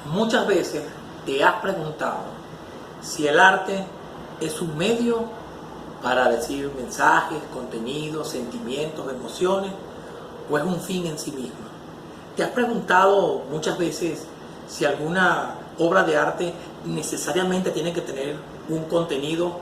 Muchas veces te has preguntado si el arte es un medio para decir mensajes, contenidos, sentimientos, emociones, o es un fin en sí mismo. ¿Te has preguntado muchas veces si alguna obra de arte necesariamente tiene que tener un contenido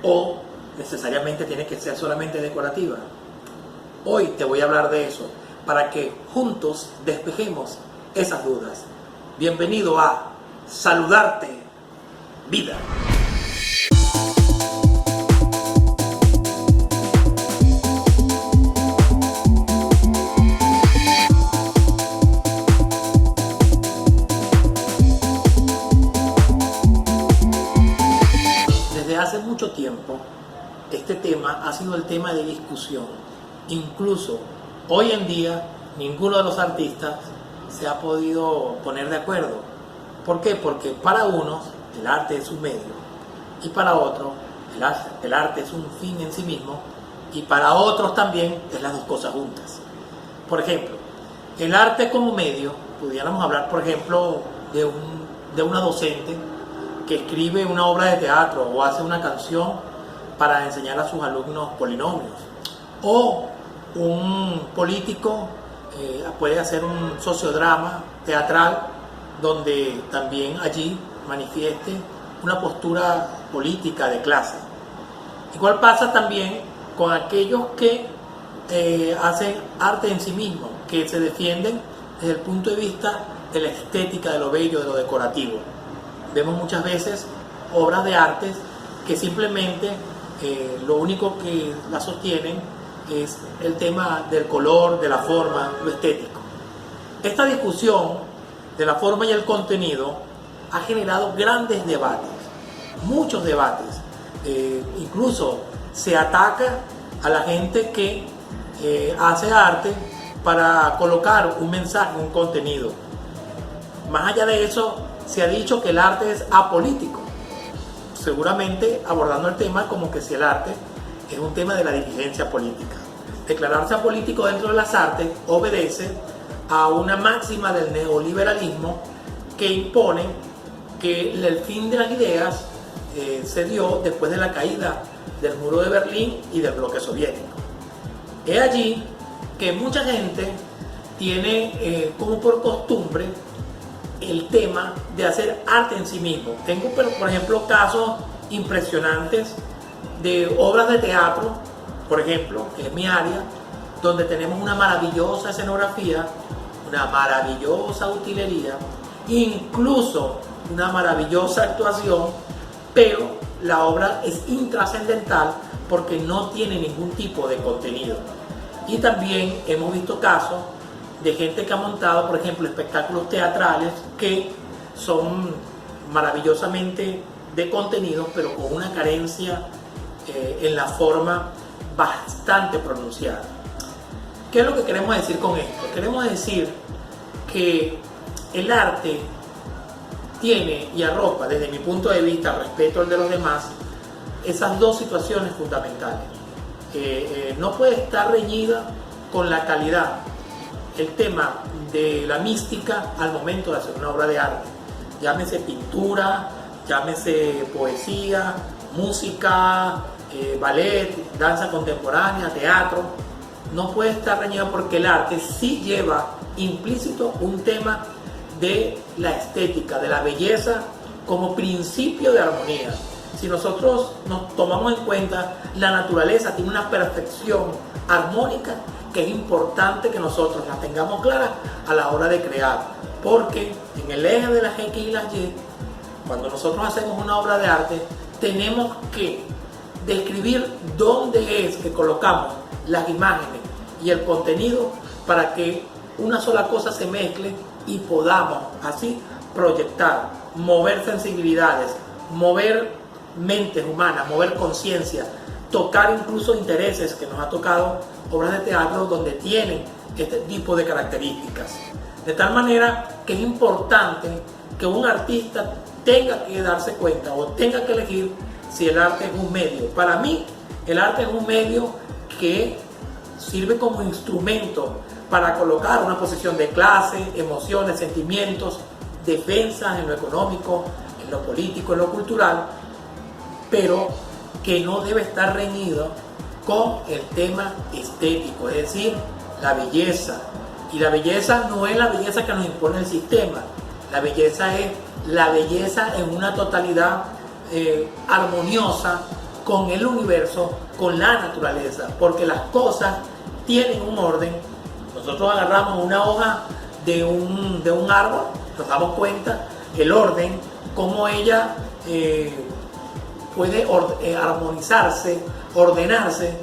o necesariamente tiene que ser solamente decorativa? Hoy te voy a hablar de eso para que juntos despejemos esas dudas. Bienvenido a Saludarte Vida. Desde hace mucho tiempo, este tema ha sido el tema de discusión. Incluso hoy en día, ninguno de los artistas se ha podido poner de acuerdo. ¿Por qué? Porque para unos el arte es un medio y para otros el arte es un fin en sí mismo y para otros también es las dos cosas juntas. Por ejemplo, el arte como medio, pudiéramos hablar por ejemplo de una docente que escribe una obra de teatro o hace una canción para enseñar a sus alumnos polinomios, o un político puede hacer un sociodrama teatral donde también allí manifieste una postura política de clase. Igual pasa también con aquellos que hacen arte en sí mismos, que se defienden desde el punto de vista de la estética, de lo bello, de lo decorativo. Vemos muchas veces obras de arte que simplemente lo único que la sostienen es el tema del color, de la forma, lo estético. Esta discusión de la forma y el contenido ha generado grandes debates, muchos debates. Incluso se ataca a la gente que hace arte para colocar un mensaje, un contenido. Más allá de eso, se ha dicho que el arte es apolítico, seguramente abordando el tema como que si el arte es un tema de la dirigencia política. Declararse apolítico dentro de las artes obedece a una máxima del neoliberalismo que impone que el fin de las ideas se dio después de la caída del muro de Berlín y del bloque soviético. Es allí que mucha gente tiene como por costumbre el tema de hacer arte en sí mismo. Tengo, por ejemplo, casos impresionantes de obras de teatro, por ejemplo, que es mi área, donde tenemos una maravillosa escenografía, una maravillosa utilería, incluso una maravillosa actuación, pero la obra es intrascendental porque no tiene ningún tipo de contenido. Y también hemos visto casos de gente que ha montado, por ejemplo, espectáculos teatrales que son maravillosamente de contenido, pero con una carencia en la forma bastante pronunciada. ¿Qué es lo que queremos decir con esto? Queremos decir que el arte tiene y arropa, desde mi punto de vista, respeto al de los demás, esas dos situaciones fundamentales. No puede estar reñida con la calidad, el tema de la mística al momento de hacer una obra de arte. Llámese pintura, llámese poesía, música, ballet, danza contemporánea, teatro. No puede estar reñido porque el arte sí lleva implícito un tema de la estética, de la belleza como principio de armonía. Si nosotros nos tomamos en cuenta, la naturaleza tiene una perfección armónica que es importante que nosotros la tengamos clara a la hora de crear, porque en el eje de las X y las Y, cuando nosotros hacemos una obra de arte, tenemos que describir dónde es que colocamos las imágenes y el contenido para que una sola cosa se mezcle y podamos así proyectar, mover sensibilidades, mover mentes humanas, mover conciencia, tocar incluso intereses que nos ha tocado obras de teatro donde tienen este tipo de características. De tal manera que es importante que un artista tenga que darse cuenta o tenga que elegir si el arte es un medio. Para mí, el arte es un medio que sirve como instrumento para colocar una posición de clase, emociones, sentimientos, defensas en lo económico, en lo político, en lo cultural, pero que no debe estar reñido con el tema estético, es decir, la belleza. Y la belleza no es la belleza que nos impone el sistema, la belleza es la belleza en una totalidad armoniosa con el universo, con la naturaleza, porque las cosas tienen un orden. Nosotros agarramos una hoja de un árbol, nos damos cuenta el orden, cómo ella puede armonizarse, ordenarse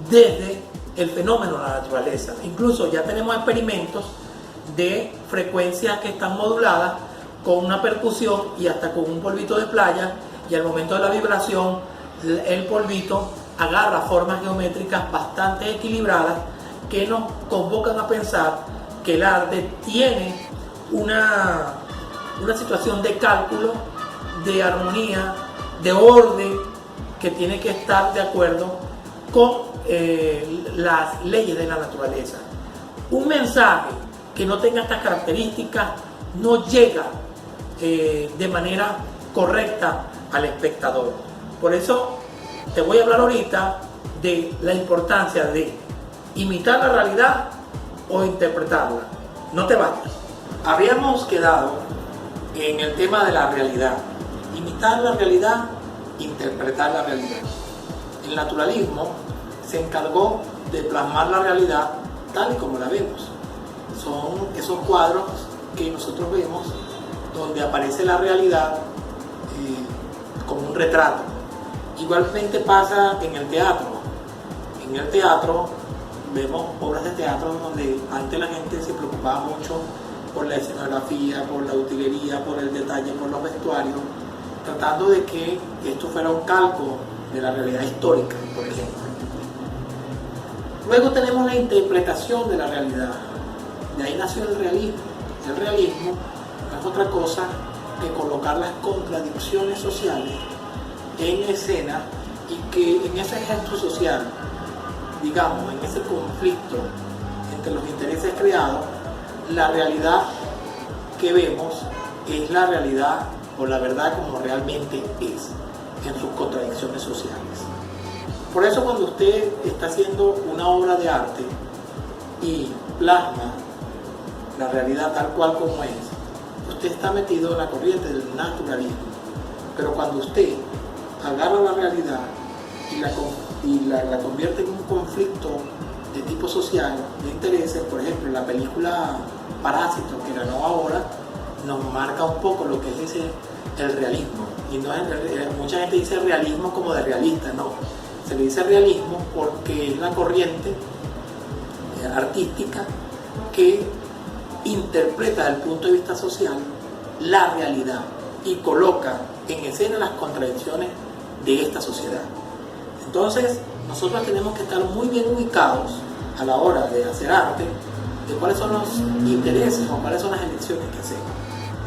desde el fenómeno de la naturaleza. Incluso ya tenemos experimentos de frecuencias que están moduladas con una percusión y hasta con un polvito de playa, y al momento de la vibración el polvito agarra formas geométricas bastante equilibradas que nos convocan a pensar que el arte tiene una situación de cálculo, de armonía, de orden, que tiene que estar de acuerdo con las leyes de la naturaleza. Un mensaje que no tenga estas características no llega de manera correcta al espectador. Por eso te voy a hablar ahorita de la importancia de imitar la realidad o interpretarla. No te vayas. Habíamos quedado en el tema de la realidad. Imitar la realidad, interpretar la realidad. El naturalismo se encargó de plasmar la realidad tal y como la vemos. Son esos cuadros que nosotros vemos donde aparece la realidad como un retrato. Igualmente pasa en el teatro. En el teatro vemos obras de teatro donde antes la gente se preocupaba mucho por la escenografía, por la utilería, por el detalle, por los vestuarios, tratando de que esto fuera un calco de la realidad histórica, por ejemplo. Luego tenemos la interpretación de la realidad. De ahí nació el realismo. El realismo no es otra cosa que colocar las contradicciones sociales en escena y que en ese gesto social, digamos, en ese conflicto entre los intereses creados, la realidad que vemos es la realidad o la verdad como realmente es, en sus contradicciones sociales. Por eso cuando usted está haciendo una obra de arte y plasma la realidad tal cual como es, usted está metido en la corriente del naturalismo. Pero cuando usted agarra la realidad y la convierte en un conflicto de tipo social, de intereses, por ejemplo, en la película Parásito, que ganó ahora, nos marca un poco lo que es el realismo. Y no es mucha gente dice realismo como de realista, no. Se le dice realismo porque es la corriente artística que interpreta desde el punto de vista social la realidad y coloca en escena las contradicciones de esta sociedad. Entonces, nosotros tenemos que estar muy bien ubicados a la hora de hacer arte, de cuáles son los intereses o cuáles son las elecciones que hacemos.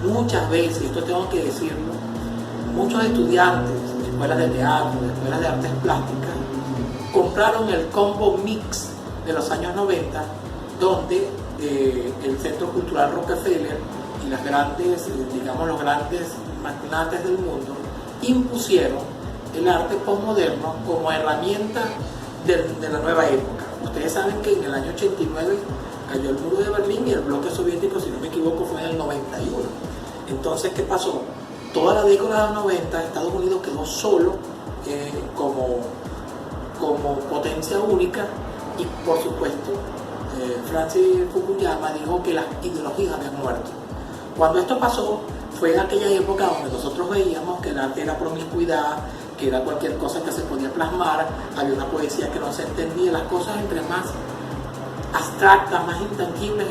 Muchas veces, esto tengo que decirlo, muchos estudiantes de escuelas de teatro, de escuelas de artes plásticas, compraron el combo mix de los años 90, donde el Centro Cultural Rockefeller y las grandes, digamos, los grandes magnates del mundo impusieron el arte postmoderno como herramienta de la nueva época. Ustedes saben que en el año 89 cayó el muro de Berlín y el bloque soviético, si no me equivoco, fue en el 91. Entonces, ¿qué pasó? Toda la década de los 90 Estados Unidos quedó solo como potencia única y, por supuesto, Francis Fukuyama dijo que las ideologías habían muerto. Cuando esto pasó fue en aquella época donde nosotros veíamos que el arte era promiscuidad, que era cualquier cosa que se podía plasmar, había una poesía que no se entendía, las cosas entre más abstractas, más intangibles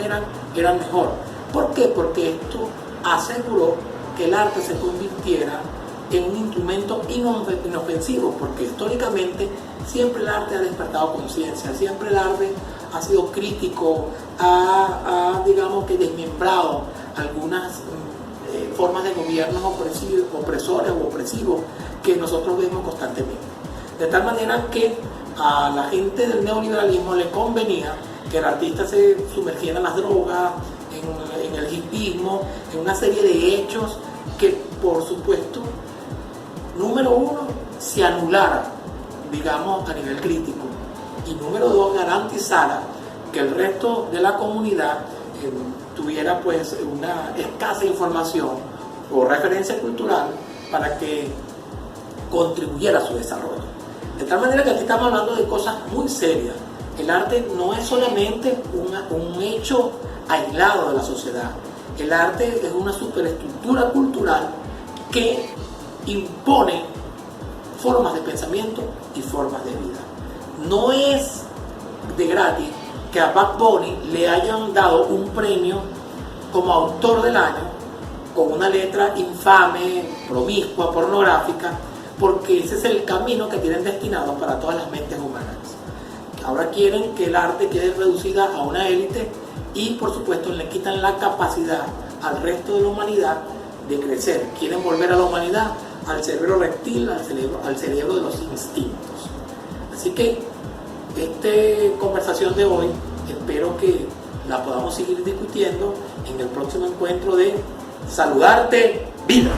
eran mejor. ¿Por qué? Porque esto aseguró que el arte se convirtiera en un instrumento inofensivo, porque históricamente siempre el arte ha despertado conciencia, siempre el arte ha sido crítico, digamos que desmembrado algunas formas de gobiernos opresores o opresivos que nosotros vemos constantemente. De tal manera que a la gente del neoliberalismo le convenía que el artista se sumergiera en las drogas, en el hipismo, en una serie de hechos que, por supuesto, número uno, se anulara, digamos, a nivel crítico, y número dos, garantizara que el resto de la comunidad tuviera pues una escasa información o referencia cultural para que contribuyera a su desarrollo. De tal manera que aquí estamos hablando de cosas muy serias. El arte no es solamente un hecho aislado de la sociedad. El arte es una superestructura cultural que impone formas de pensamiento y formas de vida. No es de gratis que a Bad Bunny le hayan dado un premio como autor del año con una letra infame, promiscua, pornográfica, porque ese es el camino que tienen destinado para todas las mentes humanas. Ahora quieren que el arte quede reducida a una élite y, por supuesto, le quitan la capacidad al resto de la humanidad de crecer. Quieren volver a la humanidad al cerebro reptil, al cerebro de los instintos. Así que esta conversación de hoy espero que la podamos seguir discutiendo en el próximo encuentro de Saludarte Vida.